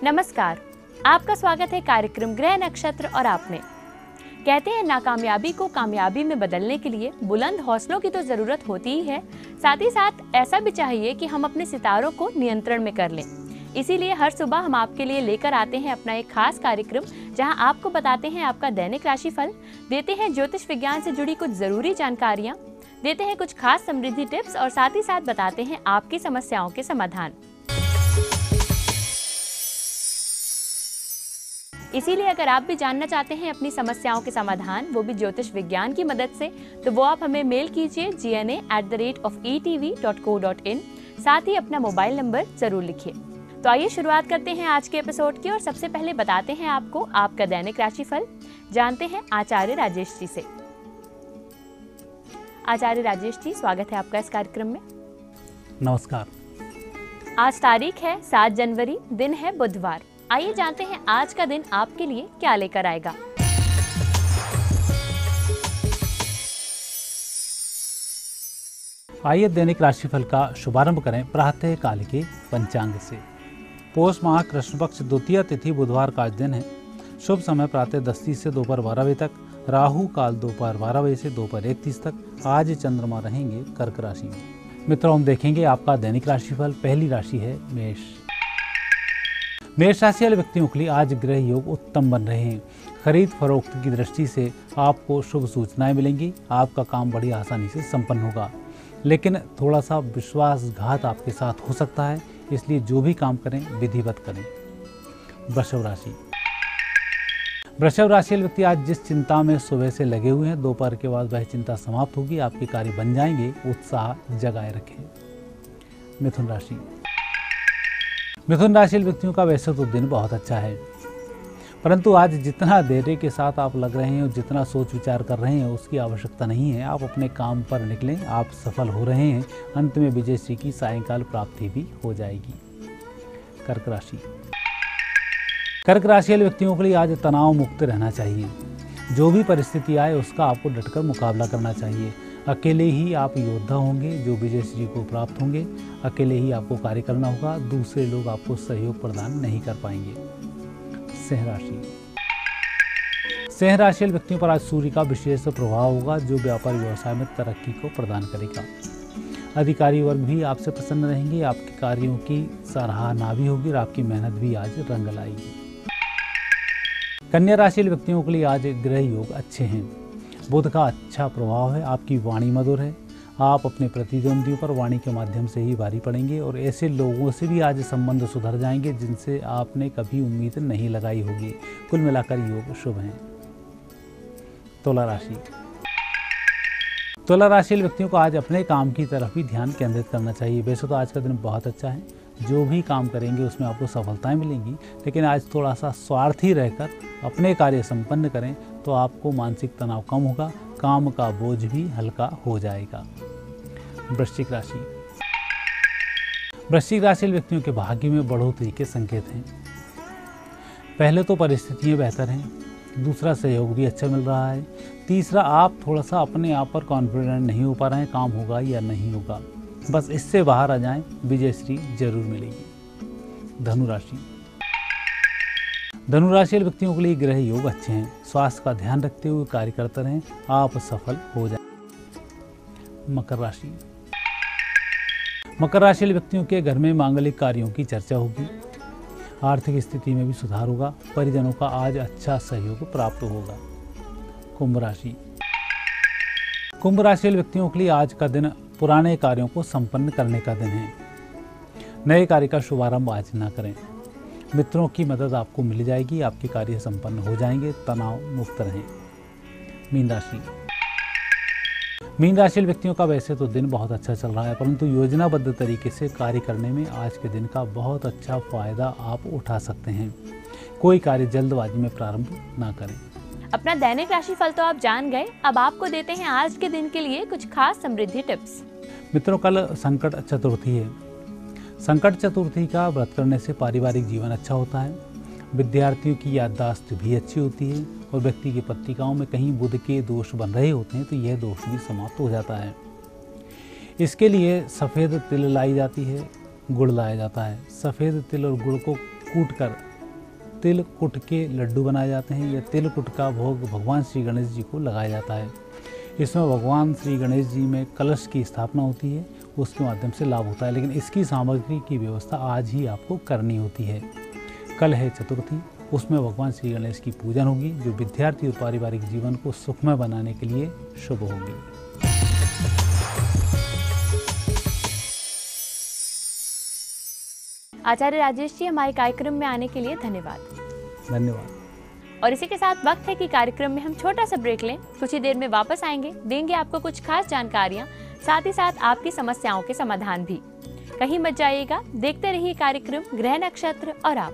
नमस्कार, आपका स्वागत है कार्यक्रम ग्रह नक्षत्र और आप में। कहते हैं नाकामयाबी को कामयाबी में बदलने के लिए बुलंद हौसलों की तो जरूरत होती ही है, साथ ही साथ ऐसा भी चाहिए कि हम अपने सितारों को नियंत्रण में कर लें। इसीलिए हर सुबह हम आपके लिए लेकर आते हैं अपना एक खास कार्यक्रम, जहां आपको बताते हैं आपका दैनिक राशिफल, देते हैं ज्योतिष विज्ञान से जुड़ी कुछ जरूरी जानकारियां, देते हैं कुछ खास समृद्धि टिप्स और साथ ही साथ बताते हैं आपकी समस्याओं के समाधान। इसीलिए अगर आप भी जानना चाहते हैं अपनी समस्याओं के समाधान, वो भी ज्योतिष विज्ञान की मदद से, तो वो आप हमें मेल कीजिए gna@etv.co.in। साथ ही अपना मोबाइल नंबर जरूर लिखिए। तो आइए शुरुआत करते हैं आज के एपिसोड की और सबसे पहले बताते हैं आपको आपका दैनिक राशिफल। जानते हैं आचार्य राजेश जी से। आचार्य राजेश जी, स्वागत है आपका इस कार्यक्रम में। नमस्कार। आज तारीख है 7 जनवरी, दिन है बुधवार। आइए जानते हैं आज का दिन आपके लिए क्या लेकर आएगा। आइए दैनिक राशिफल का शुभारंभ करें प्रातः काल के पंचांग से। पौष माह कृष्ण पक्ष द्वितीय तिथि बुधवार का आज दिन है। शुभ समय प्रातः 10:30 से दोपहर 12 बजे तक, राहु काल दोपहर 12 बजे से दोपहर 1:30 तक। आज चंद्रमा रहेंगे कर्क राशि में। मित्रों, हम देखेंगे आपका दैनिक राशिफल। पहली राशि है मेष। मेष राशि वाले व्यक्तियों के लिए आज ग्रह योग उत्तम बन रहे हैं। खरीद फरोख्त की दृष्टि से आपको शुभ सूचनाएं मिलेंगी। आपका काम बड़ी आसानी से संपन्न होगा, लेकिन थोड़ा सा विश्वासघात आपके साथ हो सकता है, इसलिए जो भी काम करें विधिवत करें। वृषभ राशि। वृषभ राशि वाले व्यक्ति आज जिस चिंता में सुबह से लगे हुए हैं, दोपहर के बाद वह चिंता समाप्त होगी। आपके कार्य बन जाएंगे। उत्साह जगाए रखें। मिथुन राशि। मिथुन राशि व्यक्तियों का वैसे तो दिन बहुत अच्छा है, परंतु आज जितना धैर्य के साथ आप लग रहे हैं और जितना सोच विचार कर रहे हैं उसकी आवश्यकता नहीं है। आप अपने काम पर निकलें, आप सफल हो रहे हैं। अंत में विजयश्री की सायंकाल प्राप्ति भी हो जाएगी। कर्क राशि। कर्क राशि वाले व्यक्तियों के लिए आज तनाव मुक्त रहना चाहिए। जो भी परिस्थिति आए उसका आपको डटकर मुकाबला करना चाहिए। अकेले ही आप योद्धा होंगे जो विजयश्री को प्राप्त होंगे। अकेले ही आपको कार्य करना होगा, दूसरे लोग आपको सहयोग प्रदान नहीं कर पाएंगे। सिंह राशि। सिंह राशि व्यक्तियों पर आज सूर्य का विशेष प्रभाव होगा, जो व्यापार व्यवसाय में तरक्की को प्रदान करेगा। अधिकारी वर्ग भी आपसे प्रसन्न रहेंगे। आपके कार्यों की सराहना भी होगी और आपकी मेहनत भी आज रंग लाएगी। कन्या राशि व्यक्तियों के लिए आज ग्रह योग अच्छे हैं। बुध का अच्छा प्रभाव है। आपकी वाणी मधुर है। आप अपने प्रतिद्वंदियों पर वाणी के माध्यम से ही भारी पड़ेंगे और ऐसे लोगों से भी आज संबंध सुधर जाएंगे जिनसे आपने कभी उम्मीद नहीं लगाई होगी। कुल मिलाकर योग शुभ हैं। तुला राशि। तुला राशि व्यक्तियों को आज अपने काम की तरफ भी ध्यान केंद्रित करना चाहिए। वैसे तो आज का दिन बहुत अच्छा है, जो भी काम करेंगे उसमें आपको सफलताएं मिलेंगी, लेकिन आज थोड़ा सा स्वार्थी रहकर अपने कार्य संपन्न करें तो आपको मानसिक तनाव कम होगा। काम का बोझ भी हल्का हो जाएगा। वृश्चिक राशि। वृश्चिक राशि व्यक्तियों के भाग्य में बढ़ोतरी के संकेत हैं। पहले तो परिस्थितियां बेहतर हैं, दूसरा सहयोग भी अच्छा मिल रहा है, तीसरा आप थोड़ा सा अपने आप पर कॉन्फिडेंट नहीं हो पा रहे हैं, काम होगा या नहीं होगा। बस इससे बाहर आ जाएं, विजयश्री जरूर मिलेगी। धनु राशि। धनु राशि व्यक्तियों के लिए ग्रह योग अच्छे हैं। स्वास्थ्य का ध्यान रखते हुए कार्य करते रहें, आप सफल हो जाएं। मकर राशि। मकर राशि व्यक्तियों के घर में मांगलिक कार्यों की चर्चा होगी। आर्थिक स्थिति में भी सुधार होगा। परिजनों का आज अच्छा सहयोग प्राप्त होगा। कुंभ राशि। कुंभ राशि व्यक्तियों के लिए आज का दिन पुराने कार्यों को संपन्न करने का दिन है। नए कार्य का शुभारंभ आज न करें। मित्रों की मदद आपको मिल जाएगी। आपके कार्य संपन्न हो जाएंगे। तनाव मुक्त रहें। मीन राशि। मीन राशि व्यक्तियों का वैसे तो दिन बहुत अच्छा चल रहा है, परंतु योजनाबद्ध तरीके से कार्य करने में आज के दिन का बहुत अच्छा फायदा आप उठा सकते हैं। कोई कार्य जल्दबाजी में प्रारंभ ना करें। अपना दैनिक राशिफल तो आप जान गए, अब आपको देते हैं आज के दिन के लिए कुछ खास समृद्धि टिप्स। मित्रों, कल संकट चतुर्थी है। संकट चतुर्थी का व्रत करने से पारिवारिक जीवन अच्छा होता है। विद्यार्थियों की याददाश्त भी अच्छी होती है और व्यक्ति की पत्रिकाओं में कहीं बुध के दोष बन रहे होते हैं तो यह दोष भी समाप्त हो जाता है। इसके लिए सफ़ेद तिल लाई जाती है, गुड़ लाया जाता है। सफ़ेद तिल और गुड़ को कूटकर तिलकुट के लड्डू बनाए जाते हैं। यह तिलकुट का भोग भगवान श्री गणेश जी को लगाया जाता है। इसमें भगवान श्री गणेश जी में कलश की स्थापना होती है, उसके माध्यम से लाभ होता है, लेकिन इसकी सामग्री की व्यवस्था आज ही आपको करनी होती है। कल है चतुर्थी, उसमें भगवान श्री गणेश की पूजन होगी, जो विद्यार्थी और पारिवारिक जीवन को सुखमय बनाने के लिए शुभ होगी। आचार्य राजेश जी, हमारे कार्यक्रम में आने के लिए धन्यवाद। धन्यवाद। और इसी के साथ वक्त है कि कार्यक्रम में हम छोटा सा ब्रेक लें। कुछ ही देर में वापस आएंगे, देंगे आपको कुछ खास जानकारियां, साथ ही साथ आपकी समस्याओं के समाधान भी। कहीं मत जाइएगा, देखते रहिए कार्यक्रम ग्रह नक्षत्र और आप।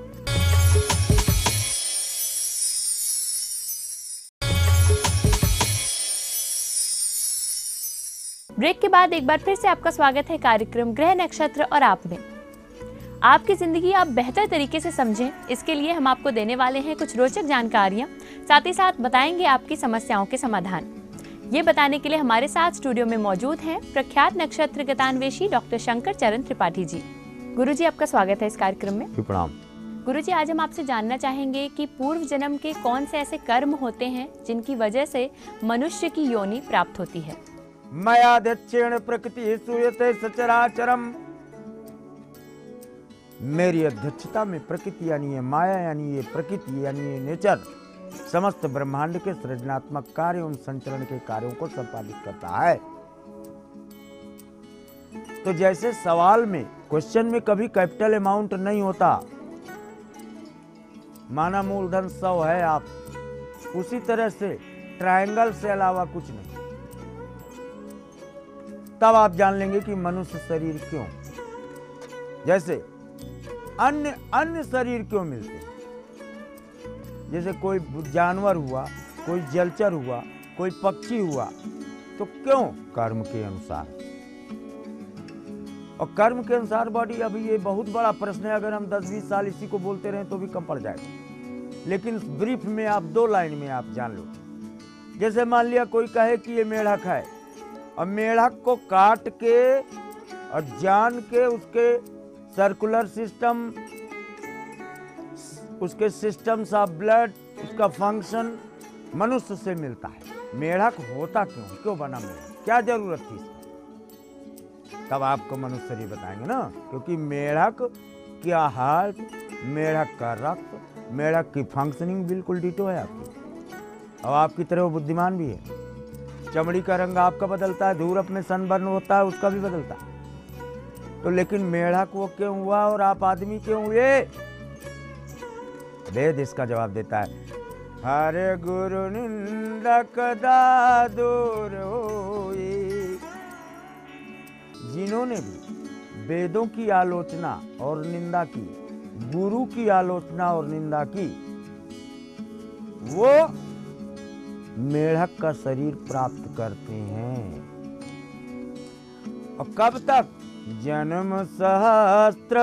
ब्रेक के बाद एक बार फिर से आपका स्वागत है कार्यक्रम ग्रह नक्षत्र और आप में। आपकी जिंदगी आप बेहतर तरीके से समझें, इसके लिए हम आपको देने वाले हैं कुछ रोचक जानकारियां, साथ ही साथ बताएंगे आपकी समस्याओं के समाधान। ये बताने के लिए हमारे साथ स्टूडियो में मौजूद हैं प्रख्यात नक्षत्र गतान्वेषी डॉक्टर शंकर चरण त्रिपाठी जी। गुरुजी, आपका स्वागत है इस कार्यक्रम में। प्रणाम। गुरुजी, आज हम आपसे जानना चाहेंगे कि पूर्व जन्म के कौन से ऐसे कर्म होते हैं जिनकी वजह से मनुष्य की योनि प्राप्त होती है। मया दक्षिण प्रकृति सूयते सचराचरम। मेरी अध्यक्षता में प्रकृति यानी ये माया यानी ये प्रकृति यानी ये नेचर समस्त ब्रह्मांड के सृजनात्मक कार्य एवं संचरण के कार्यों को संपादित करता है। तो जैसे सवाल में क्वेश्चन में कभी कैपिटल अमाउंट नहीं होता, माना मूलधन 100 है आप, उसी तरह से ट्रायंगल से अलावा कुछ नहीं। तब आप जान लेंगे कि मनुष्य शरीर क्यों, जैसे अन्य शरीर क्यों मिलते हैं। जैसे कोई जानवर हुआ, कोई जलचर हुआ, कोई पक्षी हुआ, तो क्यों? कर्म के अनुसार। और कर्म के अनुसार बॉडी, अभी ये बहुत बड़ा प्रश्न है, अगर हम 10-20 साल इसी को बोलते रहें तो भी कम पड़ जाएगा। लेकिन ब्रीफ में आप 2 लाइन में आप जान लो। जैसे मान लिया कोई कहे कि ये मेढक है, और मेढक को काट के और जान के उसके सर्कुलर सिस्टम, उसके सिस्टम्स ऑफ ब्लड, उसका फंक्शन मनुष्य से मिलता है। मेढक होता क्यों बना मेढक, क्या जरूरत थी इसकी? तब आपको मनुष्य शरीर बताएंगे ना, क्योंकि मेढक क्या हार्ट, मेढक का रक्त, मेढक की फंक्शनिंग बिल्कुल डिटो है आपकी। और आपकी तरह वो बुद्धिमान भी है। चमड़ी का रंग आपका बदलता है, धूप में सनबर्न होता है, उसका भी बदलता है। तो लेकिन मेढक वो क्यों हुआ और आप आदमी क्यों हुए? वेद इसका जवाब देता है। हरे गुरु निंदक दादुर होई। जिन्होंने भी वेदों की आलोचना और निंदा की, गुरु की आलोचना और निंदा की, वो मेढक का शरीर प्राप्त करते हैं। और कब तक? जन्म सहस्त्र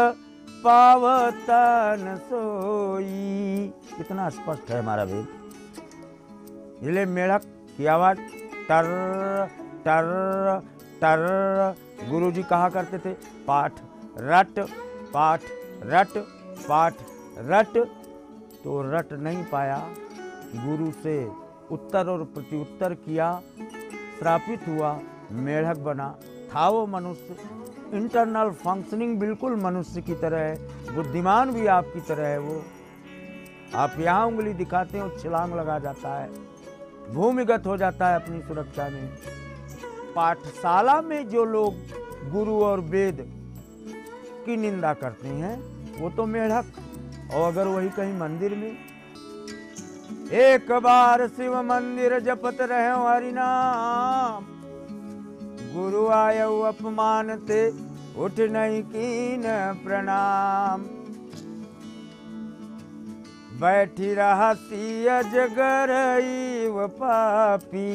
पावतन सोई। कितना स्पष्ट है हमारा वेद। इसलिए मेढक की आवाज टर टर टर। गुरु जी कहा करते थे, पाठ रट पाठ रट पाठ रट। तो रट नहीं पाया, गुरु से उत्तर और प्रत्युत्तर किया, श्रापित हुआ, मेढक बना। था वो मनुष्य, इंटरनल फंक्शनिंग बिल्कुल मनुष्य की तरह है, बुद्धिमान भी आपकी तरह है। वो आप यहाँ उंगली दिखाते हो, छलांग लगा जाता है, भूमिगत हो जाता है अपनी सुरक्षा में। पाठशाला में जो लोग गुरु और वेद की निंदा करते हैं वो तो मेढक। और अगर वही कहीं मंदिर में, एक बार शिव मंदिर जपत रहे हरि नाम, गुरु आयु अपमान ते उठ नहीं कीन प्रणाम। बैठी रहती अजगर व पापी।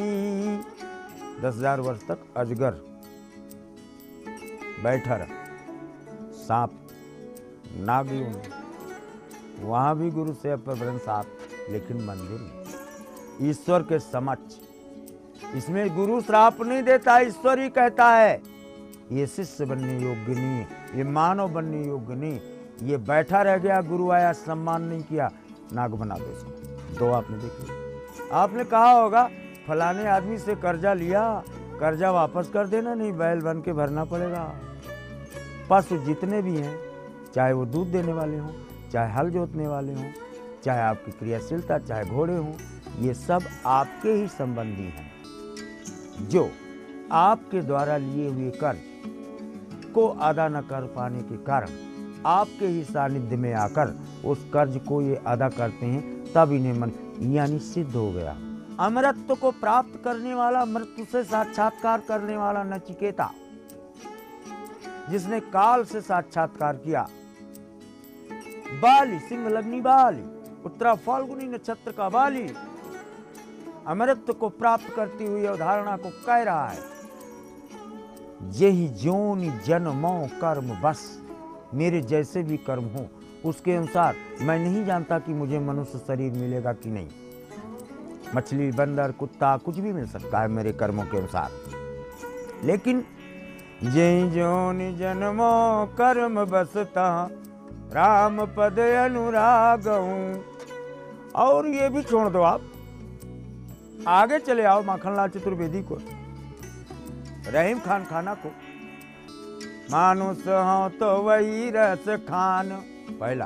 10,000 वर्ष तक अजगर बैठा रहा, सांप नागिन, वहां भी गुरु से अपहरण सांप। लेकिन मंदिर में ईश्वर के समक्ष, इसमें गुरु श्राप नहीं देता, ईश्वर ही कहता है ये शिष्य बनने योग्य नहीं है, ये मानव बनने योग्य नहीं। ये बैठा रह गया, गुरु आया सम्मान नहीं किया, नाग बना दो इसको। 2 आपने देख लिया। आपने कहा होगा फलाने आदमी से कर्जा लिया, कर्जा वापस कर देना, नहीं बैल बन के भरना पड़ेगा। पशु जितने भी हैं, चाहे वो दूध देने वाले हों, चाहे हल जोतने वाले हों, चाहे आपकी क्रियाशीलता, चाहे घोड़े हों, ये सब आपके ही संबंधी हैं, जो आपके द्वारा लिए हुए कर्ज को अदा न कर पाने के कारण आपके ही सानिध्य में आकर उस कर्ज को ये अदा करते हैं, तब इन्हें मन यानी सिद्ध हो गया। अमरत्व को प्राप्त करने वाला, मृत्यु से साक्षात्कार करने वाला नचिकेता, जिसने काल से साक्षात्कार किया, बाली, सिंह लग्नि बाली, उत्तरा फाल्गुनी नक्षत्र का बाली, अमरत्व को प्राप्त करती हुई अवधारणा को कह रहा है, यही जोनि जन्मों कर्म बस, मेरे जैसे भी कर्म हो उसके अनुसार मैं नहीं जानता कि मुझे मनुष्य शरीर मिलेगा कि नहीं। मछली, बंदर, कुत्ता कुछ भी मिल सकता है मेरे कर्मों के अनुसार, लेकिन जय जोनि जन्मों कर्म बसता राम पद अनुराग हूं। और ये भी छोड़ दो, आप आगे चले आओ माखनलाल चतुर्वेदी को, रहीम खान खाना को, मानुष हो तो वही रस खान पहला,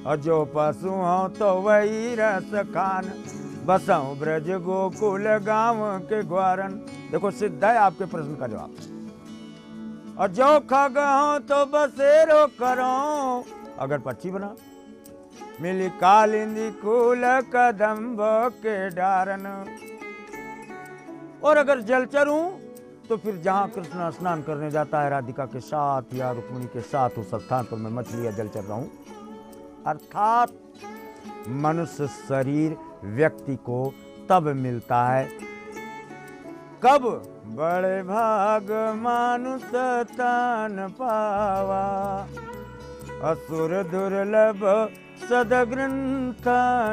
और जो पशु हो तो वही रस खान, बसऊं ब्रज गोकुल गांव के ग्वारन। देखो सिद्ध है आपके प्रश्न का जवाब। और जो खग हो तो बसेरो करो, अगर पक्षी बना, मिली कालिंदी कुल कदम्ब के डारन। और अगर जलचर हूं तो फिर जहां कृष्ण स्नान करने जाता है राधिका के साथ या रुक्मिणी के साथ, उस स्थान पर मैं मछली या जलचर रहूं। अर्थात मनुष्य शरीर व्यक्ति को तब मिलता है कब बड़े भाग मानुष तन पावा, असुर दुर्लभ सदग्रंथ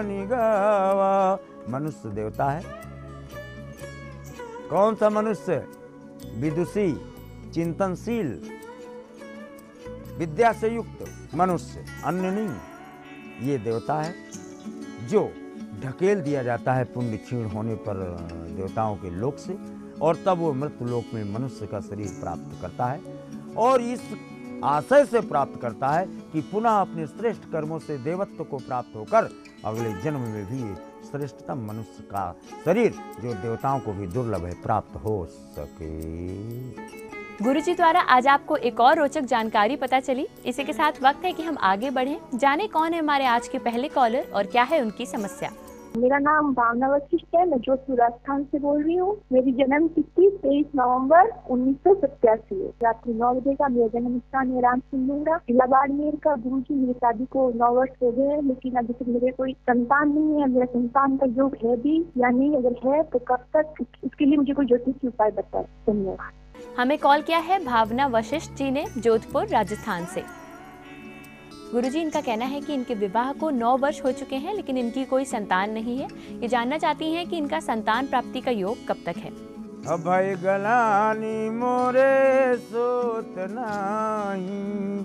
निगावा। मनुष्य देवता है। कौन सा मनुष्य? विदुषी, चिंतनशील, विद्या से युक्त मनुष्य, अन्य नहीं। ये देवता है जो ढकेल दिया जाता है पुण्य क्षीण होने पर देवताओं के लोक से, और तब वो मृत्यु लोक में मनुष्य का शरीर प्राप्त करता है, और इस आशय से प्राप्त करता है कि पुनः अपने श्रेष्ठ कर्मों से देवत्व को प्राप्त होकर अगले जन्म में भी श्रेष्ठतम मनुष्य का शरीर, जो देवताओं को भी दुर्लभ है, प्राप्त हो सके। गुरुजी द्वारा आज आपको एक और रोचक जानकारी पता चली। इसी के साथ वक्त है कि हम आगे बढ़ें, जाने कौन है हमारे आज के पहले कॉलर और क्या है उनकी समस्या। मेरा नाम भावना वशिष्ठ है, मैं जोधपुर राजस्थान से बोल रही हूँ। मेरी जन्म तिथि 23 नवंबर 1987 है। रात्रि 9 बजे का मेरा जन्म स्थान है राम सिंह, जिला बाड़मेर का। गुरुजी मेरी शादी को 9 वर्ष हो गए, लेकिन अभी तक मेरे कोई संतान नहीं है। मेरा संतान का योग है भी या नहीं, अगर है तो कब तक, इसके लिए मुझे कोई ज्योतिषी उपाय बताए। धन्यवाद। हमें कॉल किया है भावना वशिष्ठ जी ने जोधपुर राजस्थान से। गुरुजी, इनका कहना है कि इनके विवाह को 9 वर्ष हो चुके हैं, लेकिन इनकी कोई संतान नहीं है। ये जानना चाहती हैं कि इनका संतान प्राप्ति का योग कब तक है। अभय गलानी मोरे सोत नहीं,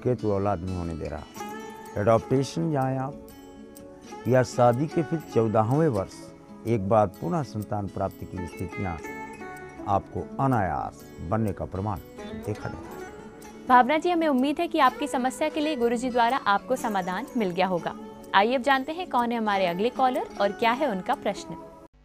केतु औलाद नहीं होने दे रहा। एडॉप्टेशन जाए आप, या शादी के फिर 14वें वर्ष एक बार पुनः संतान प्राप्ति की स्थितियां आपको अनायास बनने का प्रमाण देखा जाता है। भावना जी, हमें उम्मीद है कि आपकी समस्या के लिए गुरुजी द्वारा आपको समाधान मिल गया होगा। आइए अब जानते हैं कौन है हमारे अगले कॉलर और क्या है उनका प्रश्न।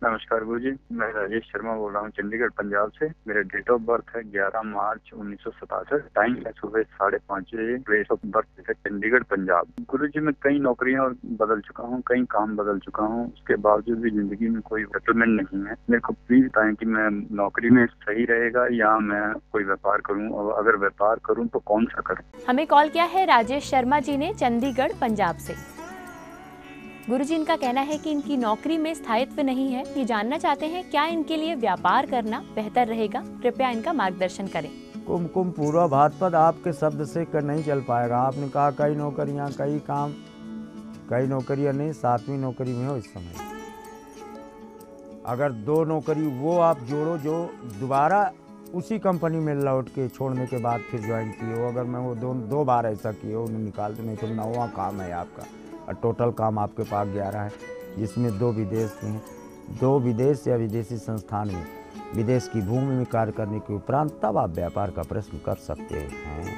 नमस्कार गुरुजी, मैं राजेश शर्मा बोल रहा हूँ चंडीगढ़ पंजाब से। मेरा डेट ऑफ बर्थ है 11 मार्च 1967। टाइम है सुबह 5:30 बजे। प्लेस ऑफ बर्थ है चंडीगढ़ पंजाब। गुरुजी, मैं कई नौकरियां बदल चुका हूँ, कई काम बदल चुका हूँ, उसके बावजूद भी जिंदगी में कोई सेटलमेंट नहीं है। मेरे को प्लीज बताएं कि मैं नौकरी में सही रहेगा या मैं कोई व्यापार करूँ, और अगर व्यापार करूँ तो कौन सा करूँ। हमें कॉल किया है राजेश शर्मा जी ने चंडीगढ़ पंजाब से। गुरुजी, इनका कहना है कि इनकी नौकरी में स्थायित्व नहीं है। ये जानना चाहते हैं क्या इनके लिए व्यापार करना बेहतर रहेगा। कृपया इनका मार्गदर्शन करें। कुमकुम पूरा भातपद आपके शब्द से कर नहीं चल पाएगा। आपने कहा कई नौकरियां, कई काम, कई नौकरियां नहीं, 7वीं नौकरी में हो इस समय। अगर 2 नौकरी वो आप जोड़ो जो दोबारा उसी कंपनी में लौट के छोड़ने के बाद फिर ज्वाइन किए हो। अगर मैं वो 2 बार ऐसा किए हो, उन्हें निकाल दो, नहीं तो 9वां काम है आपका। और टोटल काम आपके पास 11 है, जिसमें 2 विदेश के हैं। 2 विदेश या विदेशी संस्थान में विदेश की भूमि में कार्य करने के उपरांत तब आप व्यापार का प्रश्न कर सकते हैं।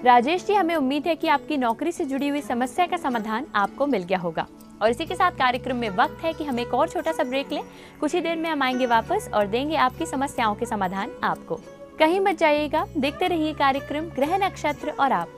राजेश जी, हमें उम्मीद है कि आपकी नौकरी से जुड़ी हुई समस्या का समाधान आपको मिल गया होगा। और इसी के साथ कार्यक्रम में वक्त है कि हम एक और छोटा सा ब्रेक लें। कुछ ही देर में हम आएंगे वापस और देंगे आपकी समस्याओं के समाधान आपको। कहीं मत जाइएगा, देखते रहिए कार्यक्रम ग्रह नक्षत्र और आप।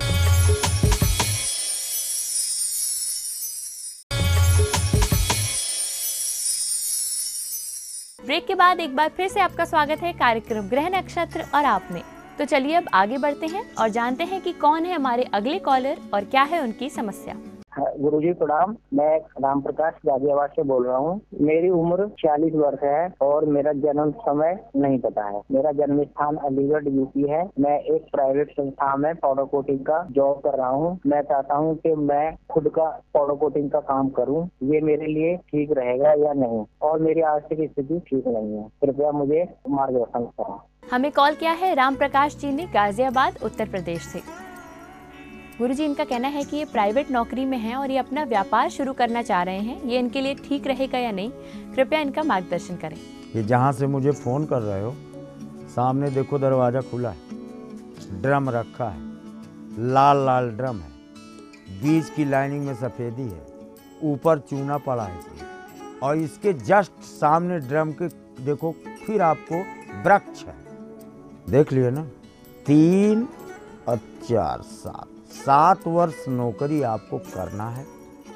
ब्रेक के बाद एक बार फिर से आपका स्वागत है कार्यक्रम ग्रह नक्षत्र और आप में। तो चलिए अब आगे बढ़ते हैं और जानते हैं कि कौन है हमारे अगले कॉलर और क्या है उनकी समस्या। गुरुजी प्रणाम, मैं राम प्रकाश गाजियाबाद से बोल रहा हूँ। मेरी उम्र 40 वर्ष है और मेरा जन्म समय नहीं पता है। मेरा जन्म स्थान अलीगढ़ यूपी है। मैं एक प्राइवेट संस्था में पाउडर कोटिंग का जॉब कर रहा हूँ। मैं चाहता हूँ कि मैं खुद का पाउडर कोटिंग का काम करूँ, ये मेरे लिए ठीक रहेगा या नहीं, और मेरी आर्थिक स्थिति ठीक नहीं है। कृपया मुझे मार्गदर्शन करें। हमें कॉल किया है राम प्रकाश जी ने गाजियाबाद उत्तर प्रदेश से। गुरुजी, इनका कहना है कि ये प्राइवेट नौकरी में हैं और ये अपना व्यापार शुरू करना चाह रहे हैं। ये इनके लिए ठीक रहेगा या नहीं, कृपया इनका मार्गदर्शन करें। ये जहाँ से मुझे फ़ोन कर रहे हो, सामने देखो दरवाज़ा खुला है, ड्रम रखा है, लाल लाल ड्रम है, बीच की लाइनिंग में सफ़ेदी है, ऊपर चूना पड़ा है इसमें, और इसके जस्ट सामने ड्रम के देखो फिर आपको वृक्ष है, देख लिए ना। 3 और 4 7 वर्ष नौकरी आपको करना है,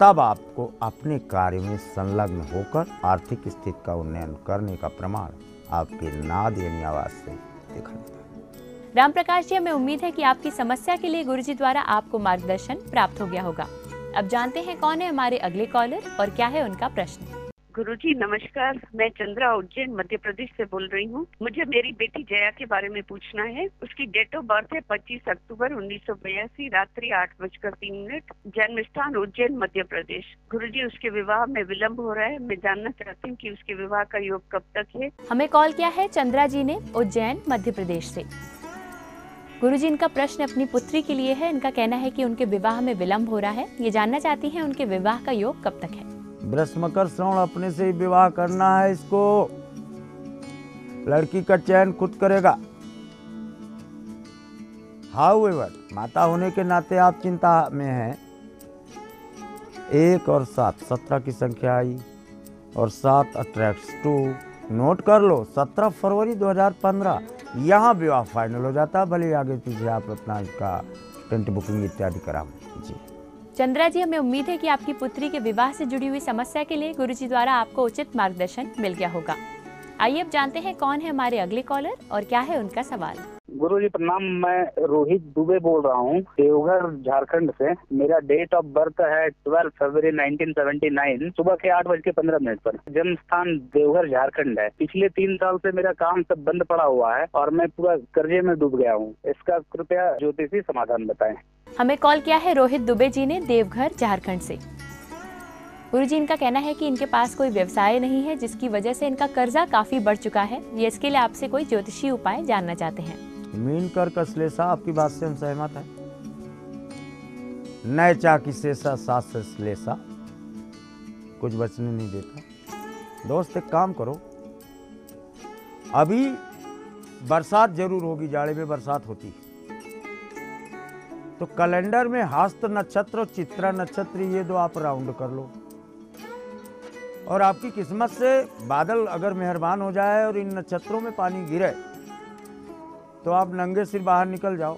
तब आपको अपने कार्य में संलग्न होकर आर्थिक स्थिति का उन्नयन करने का प्रमाण आपके नाद यानी आवाज से दिखा देता है। राम प्रकाश जी, हमें उम्मीद है कि आपकी समस्या के लिए गुरुजी द्वारा आपको मार्गदर्शन प्राप्त हो गया होगा। अब जानते हैं कौन है हमारे अगले कॉलर और क्या है उनका प्रश्न। गुरुजी नमस्कार, मैं चंद्रा उज्जैन मध्य प्रदेश से बोल रही हूँ। मुझे मेरी बेटी जया के बारे में पूछना है। उसकी डेट ऑफ बर्थ है 25 अक्टूबर 1982, रात्रि 8:03। जन्म स्थान उज्जैन मध्य प्रदेश। गुरुजी, उसके विवाह में विलम्ब हो रहा है। मैं जानना चाहती हूँ कि उसके विवाह का योग कब तक है। हमें कॉल किया है चंद्रा जी ने उज्जैन मध्य प्रदेश से। गुरुजी, इनका प्रश्न अपनी पुत्री के लिए है। इनका कहना है कि उनके विवाह में विलम्ब हो रहा है। ये जानना चाहती हैं उनके विवाह का योग कब तक है। वृष मकर श्रवण अपने से ही विवाह करना है इसको। लड़की का चयन खुद करेगा। हाउएवर, माता होने के नाते आप चिंता में हैं। 1 और 7 17 की संख्या आई और 7 अट्रैक्ट्स 2। नोट कर लो, 17 फरवरी 2015 यहाँ विवाह फाइनल हो जाता है। भले आगे पीछे आप अपना इसका टेंट बुकिंग इत्यादि करा लीजिए। चंद्रा जी, हमें उम्मीद है कि आपकी पुत्री के विवाह से जुड़ी हुई समस्या के लिए गुरुजी द्वारा आपको उचित मार्गदर्शन मिल गया होगा। आइए अब जानते हैं कौन है हमारे अगले कॉलर और क्या है उनका सवाल। गुरुजी प्रणाम, मैं रोहित दुबे बोल रहा हूँ, देवघर झारखंड से। मेरा डेट ऑफ बर्थ है 12 फरवरी 1979, सुबह के 8:15 पर। जन्म स्थान देवघर झारखंड है। पिछले 3 साल से मेरा काम सब बंद पड़ा हुआ है और मैं पूरा कर्जे में डूब गया हूँ। इसका कृपया ज्योतिषी समाधान बताएं। हमें कॉल किया है रोहित दुबे जी ने देवघर झारखंड से। गुरुजी, इनका कहना है कि इनके पास कोई व्यवसाय नहीं है, जिसकी वजह से इनका कर्जा काफी बढ़ चुका है। ये इसके लिए आपसे कोई ज्योतिषी उपाय जानना चाहते हैं। मीन कर कसलेसा, आपकी बात से हम सहमत हैं। नए चा की शेषा सास से श्लेषा, कुछ बचने नहीं देता। दोस्त एक काम करो, अभी बरसात जरूर होगी, जाड़े में बरसात होती है, तो कैलेंडर में हस्त नक्षत्र और चित्रा नक्षत्र ये 2 आप राउंड कर लो। और आपकी किस्मत से बादल अगर मेहरबान हो जाए और इन नक्षत्रों में पानी गिरे तो आप नंगे सिर बाहर निकल जाओ,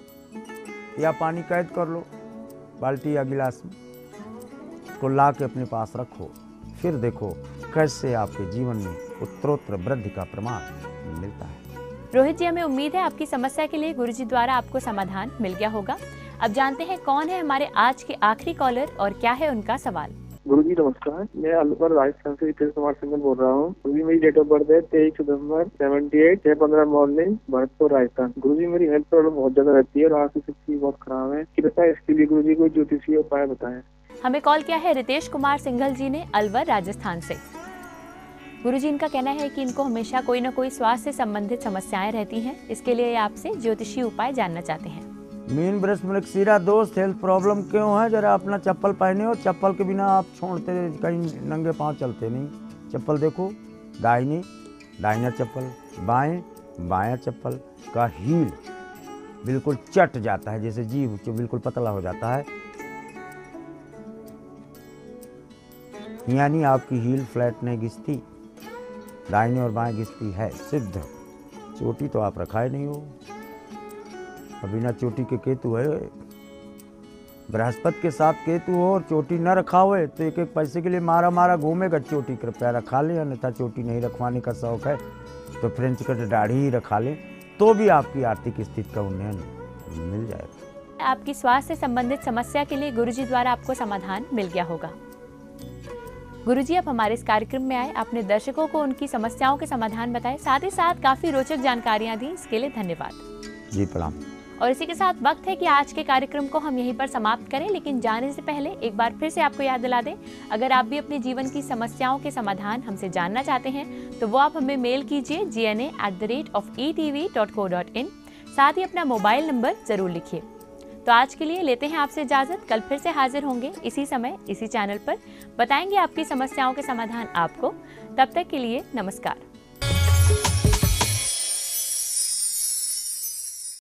या पानी कैद कर लो बाल्टी या गिलास में, को ला के अपने पास रखो। फिर देखो कैसे आपके जीवन में उत्तरोत्तर वृद्धि का प्रमाण मिलता है। रोहित जी, हमें उम्मीद है आपकी समस्या के लिए गुरुजी द्वारा आपको समाधान मिल गया होगा। अब जानते हैं कौन है हमारे आज के आखिरी कॉलर और क्या है उनका सवाल। गुरुजी नमस्कार, मैं अलवर राजस्थान से हितेश कुमार सिंघल बोल रहा हूँ। गुरुजी, मेरी डेट ऑफ बर्थ है 23 सितंबर 78, 6:15 मॉर्निंग, भरतपुर राजस्थान। गुरुजी, मेरी हेल्थ प्रॉब्लम बहुत ज्यादा रहती है और आर्थिक स्थिति बहुत खराब है। कृपया इसके लिए गुरुजी कोई ज्योतिषीय उपाय बताएं। हमें कॉल किया है रितेश कुमार सिंघल जी ने अलवर राजस्थान से। गुरुजी, इनका कहना है कि इनको हमेशा कोई न कोई स्वास्थ्य से संबंधित समस्याएं रहती हैं। इसके लिए आपसे ज्योतिषीय उपाय जानना चाहते हैं। मीन ब्रश मृगशिरा दोस्त हेल्थ प्रॉब्लम क्यों है? जरा अपना चप्पल पहने हो, चप्पल के बिना आप छोड़ते कहीं नंगे पांव चलते नहीं। चप्पल देखो, दाहिना चप्पल, बायां चप्पल का हील बिल्कुल चट जाता है, जैसे जीभ जो बिल्कुल पतला हो जाता है, यानी आपकी हील फ्लैट नहीं घिसती, दाहिने और बाएं घिसती है सिद्ध। चोटी तो आप रखाए नहीं हो, बिना चोटी के केतु है, बृहस्पति के साथ केतु हो और चोटी न रखा हुए तो एक एक पैसे के लिए मारा घूमेगा। चोटी कृपया रखा ले, अन्यथा चोटी नहीं रखवाने का शौक है तो फ्रेंच कट दाढ़ी ही रखा ले, तो भी आपकी आर्थिक स्थिति का उन्नयन मिल जाएगा। आपकी स्वास्थ्य से संबंधित समस्या के लिए गुरुजी द्वारा आपको समाधान मिल गया होगा। गुरुजी, आप हमारे इस कार्यक्रम में आए, आपने दर्शकों को उनकी समस्याओं के समाधान बताए, साथ ही साथ काफी रोचक जानकारियां दी, इसके लिए धन्यवाद। जी प्रणाम। और इसी के साथ वक्त है कि आज के कार्यक्रम को हम यहीं पर समाप्त करें, लेकिन जाने से पहले एक बार फिर से आपको याद दिला दें, अगर आप भी अपने जीवन की समस्याओं के समाधान हमसे जानना चाहते हैं तो वो आप हमें मेल कीजिए gna@etv.co.in। साथ ही अपना मोबाइल नंबर जरूर लिखिए। तो आज के लिए लेते हैं आपसे इजाजत, कल फिर से हाजिर होंगे इसी समय इसी चैनल पर, बताएंगे आपकी समस्याओं के समाधान आपको। तब तक के लिए नमस्कार।